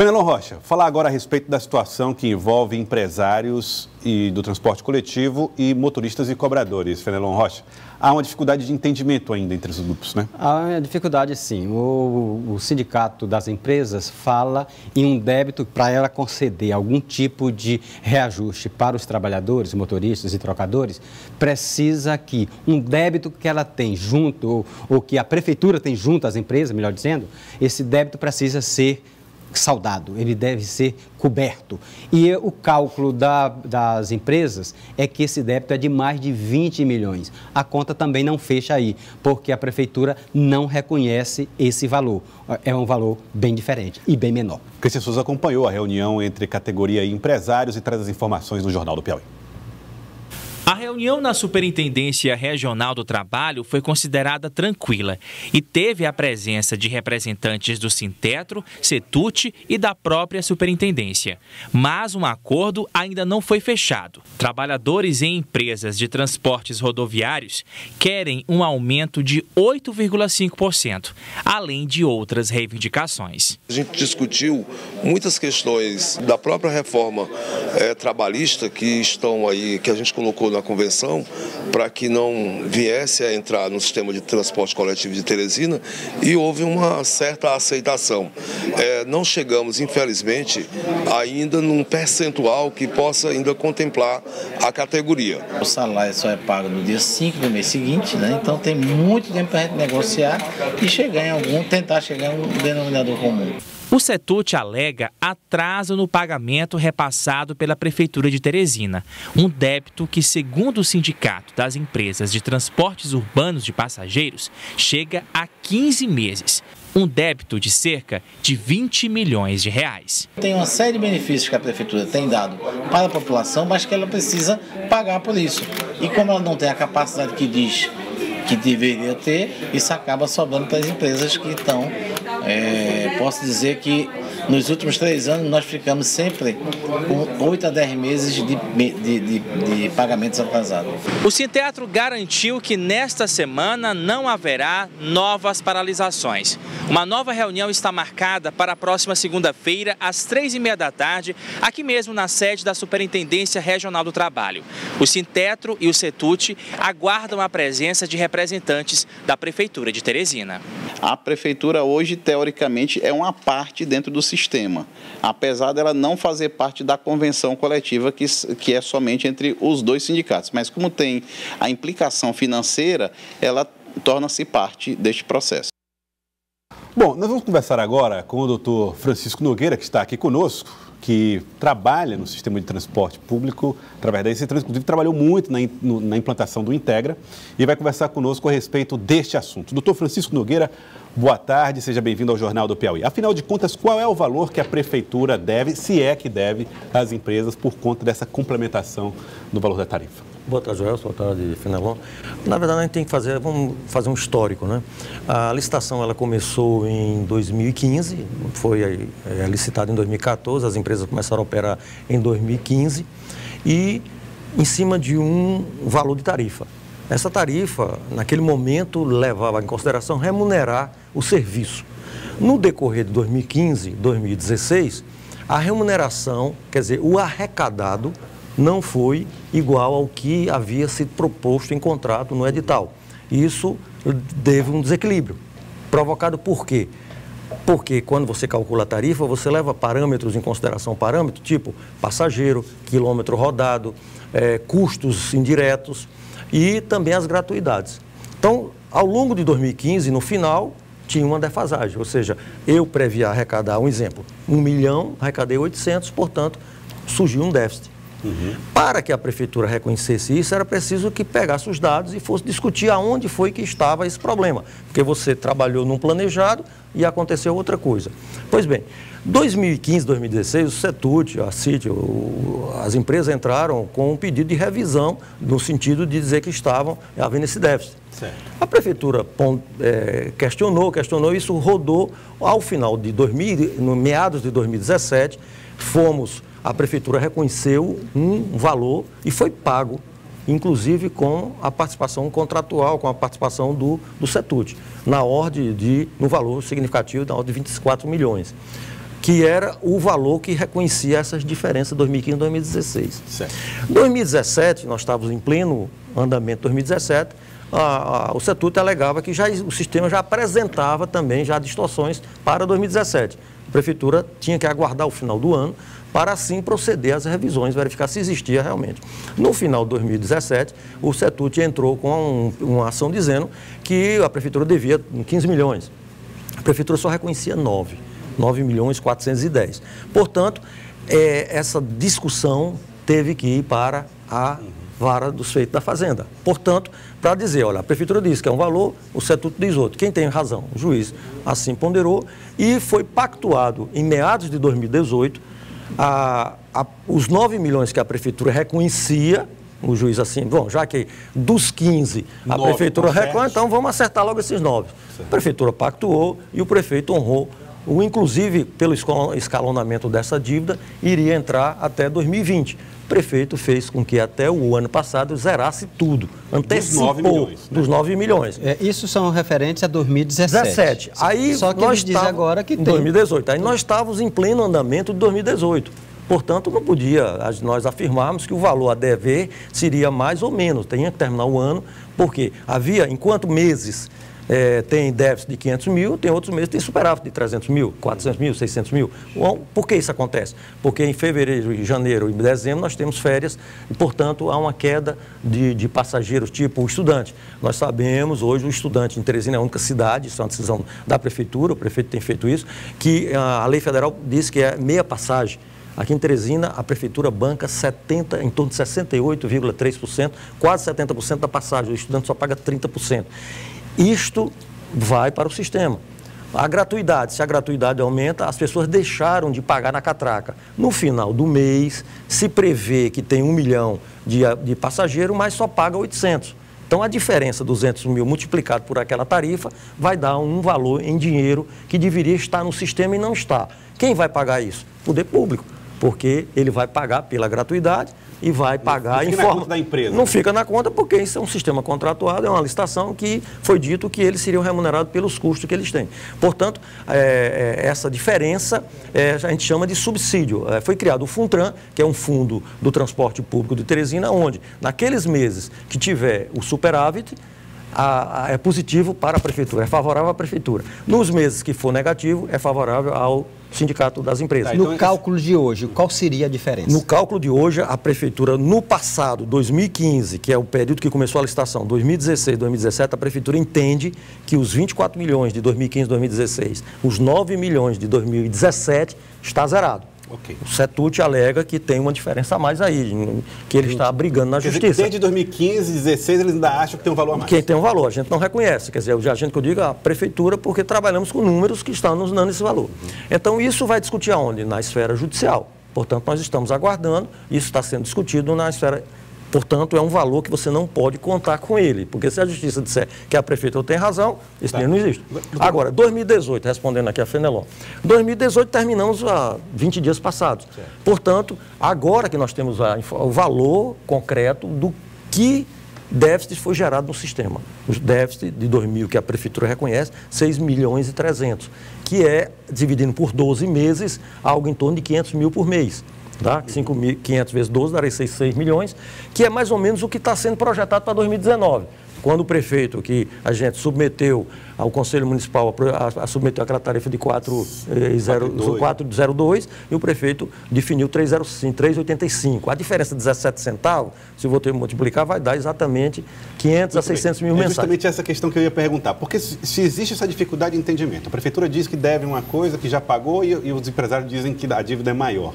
Fenelon Rocha, falar agora a respeito da situação que envolve empresários do transporte coletivo e motoristas e cobradores. Fenelon Rocha, há uma dificuldade de entendimento ainda entre os grupos, né? Há uma dificuldade, sim. O sindicato das empresas fala em um débito para ela conceder algum tipo de reajuste para os trabalhadores, motoristas e trocadores, precisa que um débito que ela tem junto, ou que a prefeitura tem junto às empresas, melhor dizendo, esse débito precisa ser saldado, ele deve ser coberto. E o cálculo das empresas é que esse débito é de mais de 20 milhões. A conta também não fecha aí, porque a prefeitura não reconhece esse valor. É um valor bem diferente e bem menor. Cristian Souza acompanhou a reunião entre categoria e empresários e traz as informações no Jornal do Piauí. A reunião na Superintendência Regional do Trabalho foi considerada tranquila e teve a presença de representantes do Sintetro, Setut e da própria Superintendência. Mas um acordo ainda não foi fechado. Trabalhadores em empresas de transportes rodoviários querem um aumento de 8,5%, além de outras reivindicações. A gente discutiu muitas questões da própria reforma trabalhista que estão aí, que a gente colocou na convenção, para que não viesse a entrar no sistema de transporte coletivo de Teresina, e houve uma certa aceitação. Não chegamos, infelizmente, ainda num percentual que possa ainda contemplar a categoria. O salário só é pago no dia 5 do mês seguinte, né? Então tem muito tempo para a gente negociar e tentar chegar em um denominador comum. O Setut alega atraso no pagamento repassado pela Prefeitura de Teresina, um débito que, segundo o Sindicato das Empresas de Transportes Urbanos de Passageiros, chega a 15 meses. Um débito de cerca de 20 milhões de reais. Tem uma série de benefícios que a Prefeitura tem dado para a população, mas que ela precisa pagar por isso. E como ela não tem a capacidade que diz que deveria ter, isso acaba sobrando para as empresas que estão. Posso dizer que nos últimos 3 anos nós ficamos sempre com 8 a 10 meses de pagamentos atrasados. O Sintetro garantiu que nesta semana não haverá novas paralisações. Uma nova reunião está marcada para a próxima segunda-feira, às 3h30 da tarde, aqui mesmo na sede da Superintendência Regional do Trabalho. O Sintetro e o Setut aguardam a presença de representantes da Prefeitura de Teresina. A Prefeitura hoje, teoricamente, é uma parte dentro do sistema, apesar dela não fazer parte da convenção coletiva que é somente entre os dois sindicatos. Mas como tem a implicação financeira, ela torna-se parte deste processo. Bom, nós vamos conversar agora com o doutor Francisco Nogueira, que está aqui conosco, que trabalha no sistema de transporte público, através da ECTrans, inclusive trabalhou muito na implantação do Integra, e vai conversar conosco a respeito deste assunto. Doutor Francisco Nogueira, boa tarde, seja bem-vindo ao Jornal do Piauí. Afinal de contas, qual é o valor que a Prefeitura deve, se é que deve, às empresas por conta dessa complementação do valor da tarifa? Boa tarde, Joelson. Boa tarde, Fenelon. Na verdade, a gente tem que vamos fazer um histórico, né? A licitação, ela começou em 2015, foi licitada em 2014, as empresas começaram a operar em 2015 e em cima de um valor de tarifa. Essa tarifa, naquele momento, levava em consideração remunerar o serviço. No decorrer de 2015, 2016, a remuneração, quer dizer, o arrecadado, não foi igual ao que havia sido proposto em contrato no edital. Isso teve um desequilíbrio. Provocado por quê? Porque quando você calcula a tarifa, você leva parâmetros em consideração, parâmetros tipo passageiro, quilômetro rodado, custos indiretos e também as gratuidades. Então, ao longo de 2015, no final, tinha uma defasagem, ou seja, eu previa arrecadar, um exemplo, 1 milhão, arrecadei 800, portanto, surgiu um déficit. Para que a Prefeitura reconhecesse isso, era preciso que pegasse os dados e fosse discutir aonde foi que estava esse problema. Porque você trabalhou num planejado e aconteceu outra coisa. Pois bem, 2015, 2016, o Setut, a CIT, as empresas entraram com um pedido de revisão, no sentido de dizer que estavam havendo esse déficit. Certo. A Prefeitura questionou, isso rodou ao final de no meados de 2017, a Prefeitura reconheceu um valor e foi pago, inclusive com a participação contratual, com a participação do Setut, no valor significativo, na ordem de 24 milhões. que era o valor que reconhecia essas diferenças 2015 e 2016. Certo. 2017, nós estávamos em pleno andamento de 2017, o Setut alegava que o sistema já apresentava também já distorções para 2017. A Prefeitura tinha que aguardar o final do ano para assim proceder às revisões, verificar se existia realmente. No final de 2017, o Setut entrou com uma ação dizendo que a Prefeitura devia 15 milhões. A Prefeitura só reconhecia 9.410. Portanto, essa discussão teve que ir para a vara dos feitos da Fazenda. Portanto, para dizer, olha, a Prefeitura diz que é um valor, o Setut diz outro. Quem tem razão? O juiz assim ponderou e foi pactuado em meados de 2018 os 9 milhões que a Prefeitura reconhecia, o juiz assim, bom, já que dos 15 a Prefeitura reconhece, então vamos acertar logo esses 9. A Prefeitura pactuou e o prefeito honrou. Inclusive, pelo escalonamento dessa dívida, iria entrar até 2020. O prefeito fez com que até o ano passado zerasse tudo, antecipou dos 9 milhões. Isso são referentes a 2017. Aí só que nós diz agora que tem 2018. Aí nós estávamos em pleno andamento de 2018. Portanto, não podia nós afirmarmos que o valor a dever seria mais ou menos. Tinha que terminar o ano, porque havia, enquanto meses tem déficit de 500 mil, tem outros meses que tem superávit de 300 mil, 400 mil, 600 mil. Por que isso acontece? Porque em fevereiro, janeiro e dezembro nós temos férias e, portanto, há uma queda de passageiros, tipo o estudante. Nós sabemos, hoje o estudante em Teresina é a única cidade, isso é uma decisão da Prefeitura, o prefeito tem feito isso, que a lei federal diz que é meia passagem. Aqui em Teresina, a Prefeitura banca em torno de 68,3%, quase 70% da passagem, o estudante só paga 30%. Isto vai para o sistema. A gratuidade, se a gratuidade aumenta, as pessoas deixaram de pagar na catraca. No final do mês, se prevê que tem 1 milhão de passageiros, mas só paga 800. Então, a diferença, 200 mil multiplicado por aquela tarifa, vai dar um valor em dinheiro que deveria estar no sistema e não está. Quem vai pagar isso? O poder público, porque ele vai pagar pela gratuidade e vai pagar em forma... da empresa. Não fica na conta porque isso é um sistema contratuado, é uma licitação que foi dito que eles seriam remunerados pelos custos que eles têm. Portanto, essa diferença a gente chama de subsídio. Foi criado o FUNTRAN, que é um fundo do transporte público de Teresina, onde naqueles meses que tiver o superávit, é positivo para a Prefeitura, é favorável à Prefeitura. Nos meses que for negativo, é favorável ao Sindicato das Empresas. No cálculo de hoje, qual seria a diferença? No cálculo de hoje, a Prefeitura, no passado, 2015, que é o período que começou a licitação, 2016, 2017, a Prefeitura entende que os 24 milhões de 2015, 2016, os 9 milhões de 2017, está zerado. Okay. O Setut alega que tem uma diferença a mais aí, que ele está brigando na justiça. Dizer que desde 2015, 2016, eles ainda acham que tem um valor a mais. Que tem um valor, a gente não reconhece. Quer dizer, a gente que eu digo, a Prefeitura, porque trabalhamos com números que estão nos dando esse valor. Então, isso vai discutir aonde? Na esfera judicial. Portanto, nós estamos aguardando, isso está sendo discutido na esfera... Portanto, é um valor que você não pode contar com ele, porque se a Justiça disser que a Prefeitura tem razão, esse dinheiro não existe. Agora, 2018, respondendo aqui a Fenelon, 2018 terminamos há 20 dias passados. Certo. Portanto, agora que nós temos o valor concreto do que déficit foi gerado no sistema. O déficit de 2000 que a Prefeitura reconhece, 6 milhões e 300, que é, dividindo por 12 meses, algo em torno de 500 mil por mês. Tá? 5.500 vezes 12 daria 6 milhões, que é mais ou menos o que está sendo projetado para 2019. Quando o prefeito, que a gente submeteu ao Conselho Municipal, submeteu aquela tarifa de 4,02 e o prefeito definiu 3,85. A diferença de 17 centavos, se o voto multiplicar, vai dar exatamente 500 a 600 mil mensais. É justamente essa questão que eu ia perguntar. Porque se existe essa dificuldade de entendimento, a Prefeitura diz que deve uma coisa que já pagou e os empresários dizem que a dívida é maior.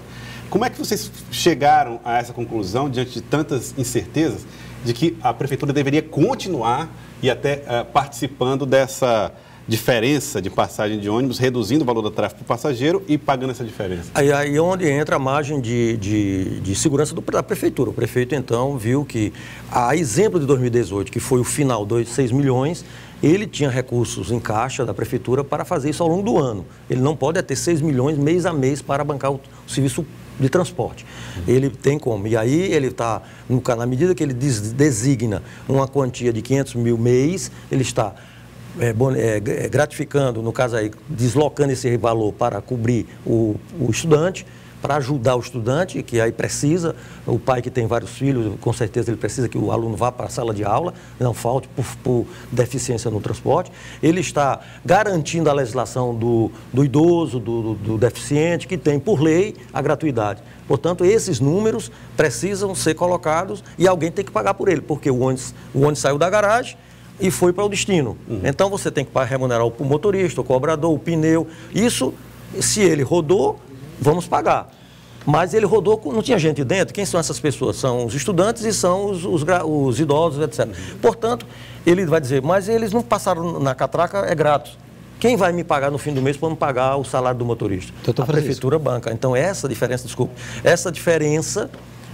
Como é que vocês chegaram a essa conclusão, diante de tantas incertezas, de que a Prefeitura deveria continuar e até participando dessa diferença de passagem de ônibus, reduzindo o valor do tráfego por passageiro e pagando essa diferença? Aí onde entra a margem de segurança da Prefeitura. O prefeito, então, viu que, a exemplo de 2018, que foi o final, 6 milhões, ele tinha recursos em caixa da Prefeitura para fazer isso ao longo do ano. Ele não pode ter 6 milhões mês a mês para bancar o serviço de transporte. Ele tem como. E aí ele está, na medida que ele designa uma quantia de 500 mil mês, ele está gratificando, no caso aí, deslocando esse valor para cobrir o estudante, para ajudar o estudante, que aí precisa, o pai que tem vários filhos, com certeza ele precisa que o aluno vá para a sala de aula, não falte por deficiência no transporte. Ele está garantindo a legislação do idoso, do deficiente, que tem por lei a gratuidade. Portanto, esses números precisam ser colocados e alguém tem que pagar por ele, porque o ônibus saiu da garagem e foi para o destino. Então, você tem que remunerar o motorista, o cobrador, o pneu. Isso, se ele rodou, vamos pagar. Mas ele rodou, não tinha gente dentro. Quem são essas pessoas? São os estudantes e são os idosos, etc. Portanto, ele vai dizer, mas eles não passaram na catraca, é grátis. Quem vai me pagar no fim do mês para me pagar o salário do motorista? A prefeitura banca. Então, essa diferença, essa diferença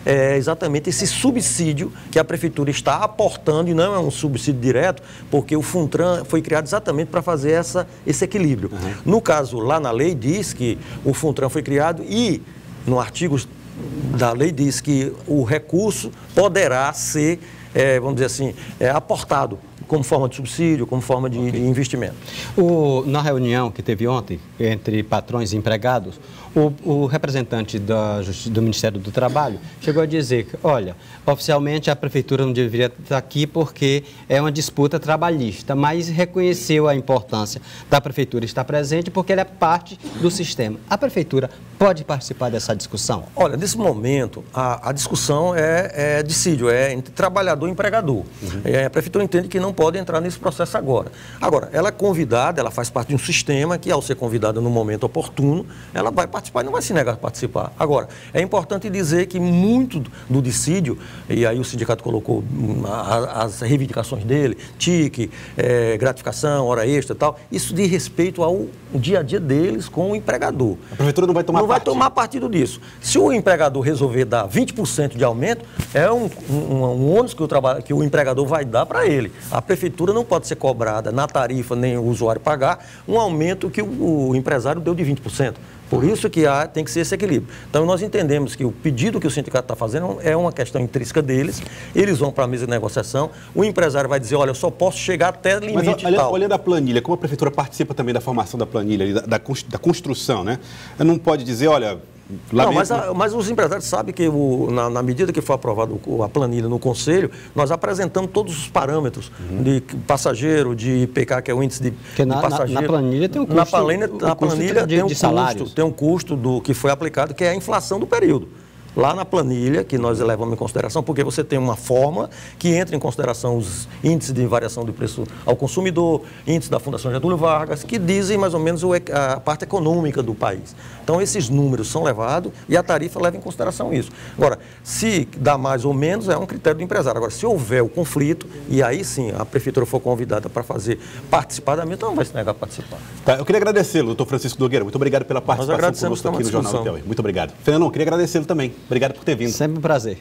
é exatamente esse subsídio que a prefeitura está aportando, e não é um subsídio direto, porque o FUNTRAN foi criado exatamente para fazer esse equilíbrio. No caso, lá na lei diz que o FUNTRAN foi criado e, no artigo da lei, diz que o recurso poderá ser, vamos dizer assim, aportado como forma de subsídio, como forma de investimento. Na reunião que teve ontem entre patrões e empregados, o representante do Ministério do Trabalho chegou a dizer que, olha, oficialmente a prefeitura não deveria estar aqui porque é uma disputa trabalhista, mas reconheceu a importância da prefeitura estar presente porque ela é parte do sistema. A prefeitura pode participar dessa discussão? Olha, nesse momento, a discussão é dissídio, é entre trabalhador e empregador. A prefeitura entende que não pode entrar nesse processo agora. Agora, ela é convidada, ela faz parte de um sistema que, ao ser convidada no momento oportuno, ela vai participar e não vai se negar a participar. Agora, é importante dizer que muito do dissídio, e aí o sindicato colocou as reivindicações dele, TIC, gratificação, hora extra e tal, isso diz respeito ao dia a dia deles com o empregador. A prefeitura não vai tomar vai tomar partido disso. Se o empregador resolver dar 20% de aumento, é um ônus que o empregador vai dar para ele. A prefeitura não pode ser cobrada na tarifa, nem o usuário pagar, um aumento que o empresário deu de 20%. Por isso que tem que ser esse equilíbrio. Então, nós entendemos que o pedido que o sindicato está fazendo é uma questão intrínseca deles, eles vão para a mesa de negociação, o empresário vai dizer, olha, eu só posso chegar até limite tal. Olhando a planilha, como a prefeitura participa também da formação da planilha, da construção, né? Não pode dizer, olha... Não, mas os empresários sabem que na medida que for aprovada a planilha no Conselho, nós apresentamos todos os parâmetros de passageiro, de IPK, que é o índice de passageiro. Na planilha tem um custo. Na planilha tem um custo que foi aplicado, que é a inflação do período. Lá na planilha, que nós levamos em consideração, porque você tem uma fórmula que entra em consideração os índices de variação do preço ao consumidor, índice da Fundação Getúlio Vargas, que dizem mais ou menos a parte econômica do país. Então, esses números são levados e a tarifa leva em consideração isso. Agora, se dá mais ou menos, é um critério do empresário. Agora, se houver o conflito, e aí sim a prefeitura for convidada para fazer participadamente, não vai se negar a participar. Tá, eu queria agradecê-lo, doutor Francisco Nogueira. Muito obrigado pela participação conosco aqui no Jornal do Piauí. Muito obrigado. Fernando, eu queria agradecê-lo também. Obrigado por ter vindo. Sempre um prazer.